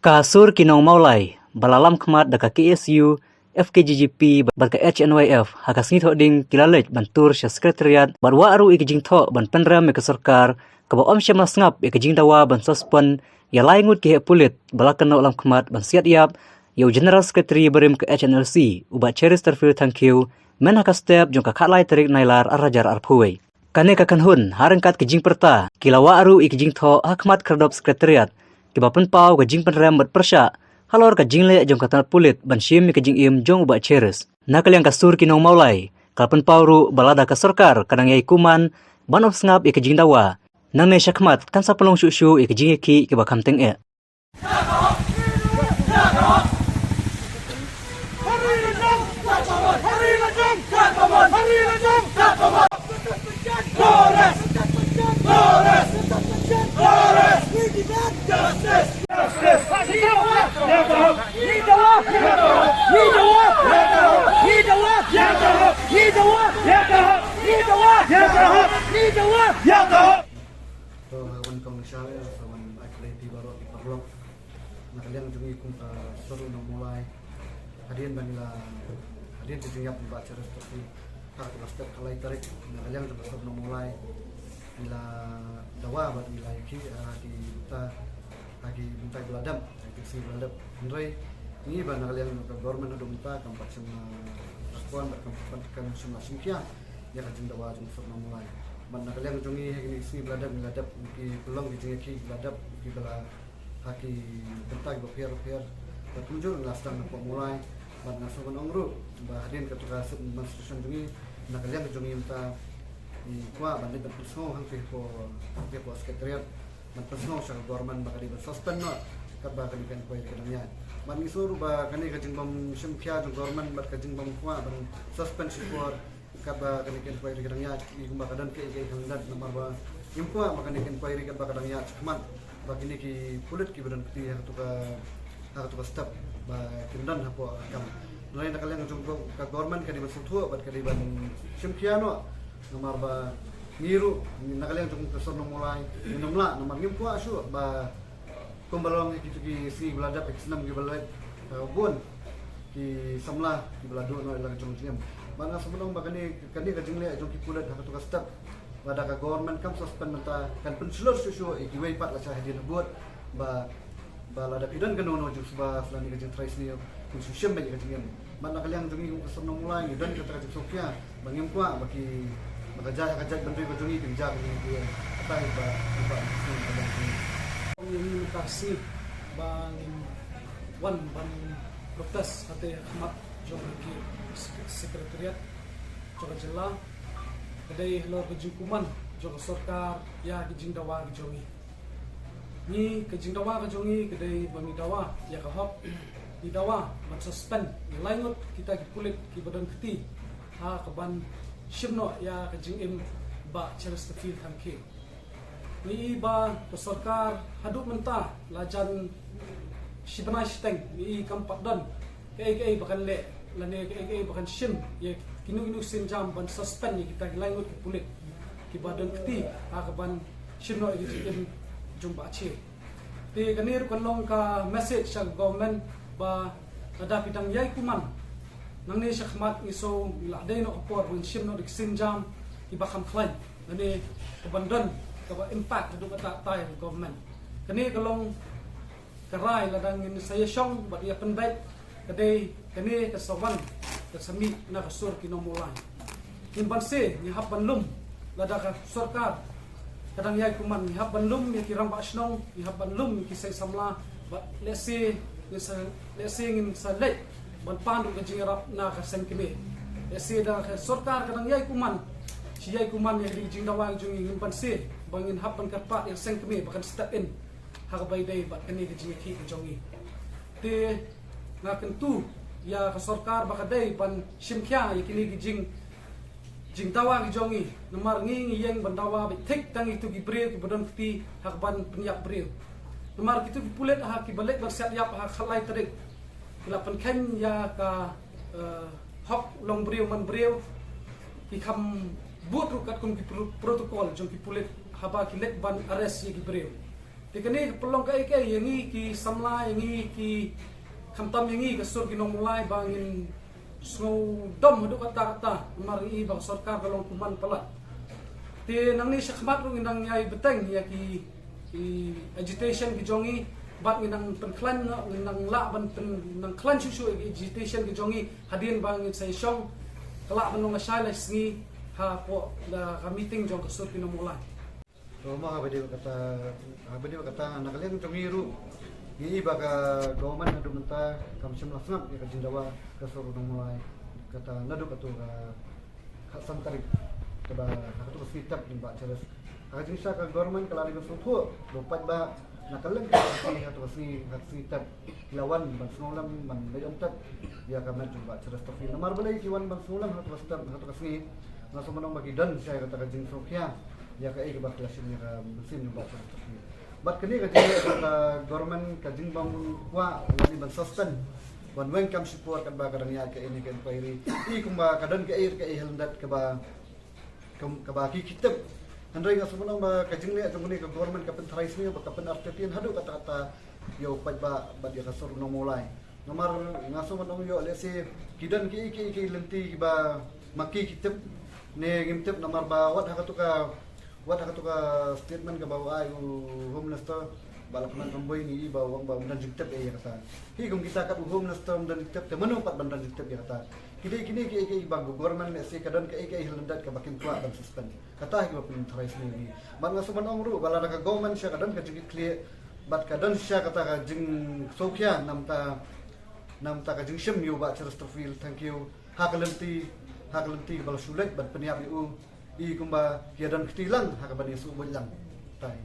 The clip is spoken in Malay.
Kasur kinong maulai, balalam khmat daka KSU, FKGGP, barka HNYF, hakas ngit hoding kilalej bantur sya sekretariat, barwa aru ikijing tho ban penram ke sarkar, kaba om sya masngap ikijing dawa ban suspend, ya laingut ke pulit, balakan no lam khmat ban siat yap, yau general secretary berim ke HNLC, ubat cheris terfil thank you, men hakas step jong ka khatlai tarik nailar arajar arpuai. Kane kakan hun, harengkat kijing perta, kilawa aru ikijing tho hakmat kerdop sekretariat, kiba penpau ke jing penrem bat persya, halor ke jing le jong katanat pulit ban syim ke jing im jong ubat cheres. Nakal yang kasur kinong maulai, kal penpau ru balada ke sarkar kadang yai kuman, ban of sngap ke jing dawa, nang ne syakmat kan sa pelong syusyu ke jing ki kiba kamteng e. Wan kong misalnya sawan akhirnya di baru di parlok nakalian jungi kum seru nang mulai hadian banila hadian dijingap di baca seperti hak step kalai tarik nakalian juga seru nang mulai bila dawa bat bila iki di buta lagi buntai beladam di si beladam Andre ini ban nakalian government udah minta kampak sama respon berkampak sama singkia ya kajing dawa jung seru nang mulai mana kalian jungi ini sini beladap di pelong di jungi beladap di bela haki bentak berpiar berkunjung ngasang nampak mulai mana sokan ongru bahagian ketua institusi jungi mana kalian jungi minta di kuah banding berpersong hampir po sekretariat berpersong sang government bakal bersuspend no kaba kalian kuah kedamnya mana isuru bakal kajing bom semkia government bakal kajing bom kuah suspend support kaba kanikin kuai rigadangnya ikum bakadan ke kandidat nomor ba impua makanikin kuai rigad bakadangnya cekman bagini ki pulit ki badan peti hatu ka step ba kindan hapo kam nai nakalian jungko ka government ka di basuthu bat ka di ban simkiano nomor ba niru nakalian jungko ka sono mulai nomla nomor impua asu ba kumbalong ki si beladap x6 ki balai bun ki samla ki beladu no ilang jungjem mana sebelum bagani kani kajing le jong kipulat hak tugas step pada ka government kam suspend menta kan pensulur susu ikiwei pat la sahidin buat ba lada pidan kan no jung suba selani kajing trais ni konsusium bagi kajing mana kalian jongi ko senang mulai dan kata kajing sofia bangim kwa bagi makajak bentui ko jongi pinjak ni atai ba ini mutasi bang ban protes hati Ahmad jong ki sekretariat jong jela kedai lor kejungkuman jong sarkar ya kejing dawa kejongi ni kejing dawa kejongi kedai bami dawa ya kahap di dawa man suspend ni lainut kita kipulit ki badan keti ha keban shimno ya kejing im ba cheres tefil thanki ni ba ke sarkar haduk mentah lajan shibna shteng ni kampak dan ke bahkan le lane ke bahkan shim ya kinu sin jam ban suspend ni kita hilang ke pulit ki badan keti akaban shimno iki jumpa che te kanir konlong ka message sa government ba ada bidang yai kuman nang ni syakmat iso la dai no apor bun shimno dik sin jam ki bakam klan lane kebandan ka impact du kata tai government kani kalong karai ladang ini saya syong bat ia penbaik kedai kani kesawan kesami na kasur kino mulai imban se ni hab banlum lada ka sarkar kadang yai kuman ni hab banlum ni kiram ba snong ni hab banlum ki sai samla ba lese ngin sa le ban pandu ka jingrap na ka sen kime lese da ka sarkar kadang yai kuman si yai kuman ni ri jingdawang jungi imban se bangin hab ban karpat yang sen kime bahkan step in hakabai day bat kani ke jingi ki jongi te na kentu ya ka sarkar bakaday pan simkya yakini ki jing tawa ki jongi nomar ngi yang bandawa bi thik tang itu ki breu ki bodon ti hakban penyak breu nomar kitu ki pulet ha ki balik bersiap yap ha khalai tarik la pan ken ya ka hok long breu man breu ki kam buat rukat kum ki protokol jong ki pulet haba ki lek ban arrest ki breu Di kini pelong kai yang ki samla yang ki kamtam yang kasur ki mulai bangin snow dom hadu kata mari bang sarkar belong kuman pala. Ti nang ni sakmat rung indang nyai beteng ya ki agitation ki jongi bat nang penklan nang la ban nang klan susu agitation ki jongi hadin bangin sai syong kelak benong asai lesngi ha po da meeting jong kasur ki mulai. So mga habadi kata nakalian kamiru ini baka government nadu menta kamsim lasnap ya kajindawa kasur mulai kata nadu katu ka santari kaba katu sekitar di bak ceres kajin sa ka government kelari kasuthu dopat ba nakalang ka si katu sekitar lawan ban sulam ban leontat ya kamen jumpa ceres tofil namar balai kiwan ban sulam katu kasni ngaso manong magidan saya kata kajin sokya ya kai ke baklasin ya musim ba ceres tofil bat kini kajin kata government kajin bangun wa wani ban sustain wan wen kam support kan ba kadang ya ke ini kan pairi I kumba kadang ke air ke helndat ke ba ki kitab handai ngaso manong ba kajin le tunguni ke government kapen thrais ni ba kapen artetin hadu kata yo paj ba dia kasur no mulai nomor ngaso manong yo lese kidan ki lenti ba maki kitab ne gimtip nomor ba wat hakatuka statement ka bawa ay homeless to balakman kamboy ni iba wang ba undan jiktep ya kata hi kung kita kat homeless to undan jiktep te manu pat bandan jiktep ya kata kini iba government ne se kadan ka hilandat ka bakin tua dan suspend kata hi bapin thrais ni man ngaso manong ru bala ka government sya kadan ka jigi clear bat kadan sya kata ka jing sokya namta ka jing shim yu ba ceres tofil thank you hakalenti bal sulet bat peniap yu I kumba kiadan ketilang hakabani su belang tai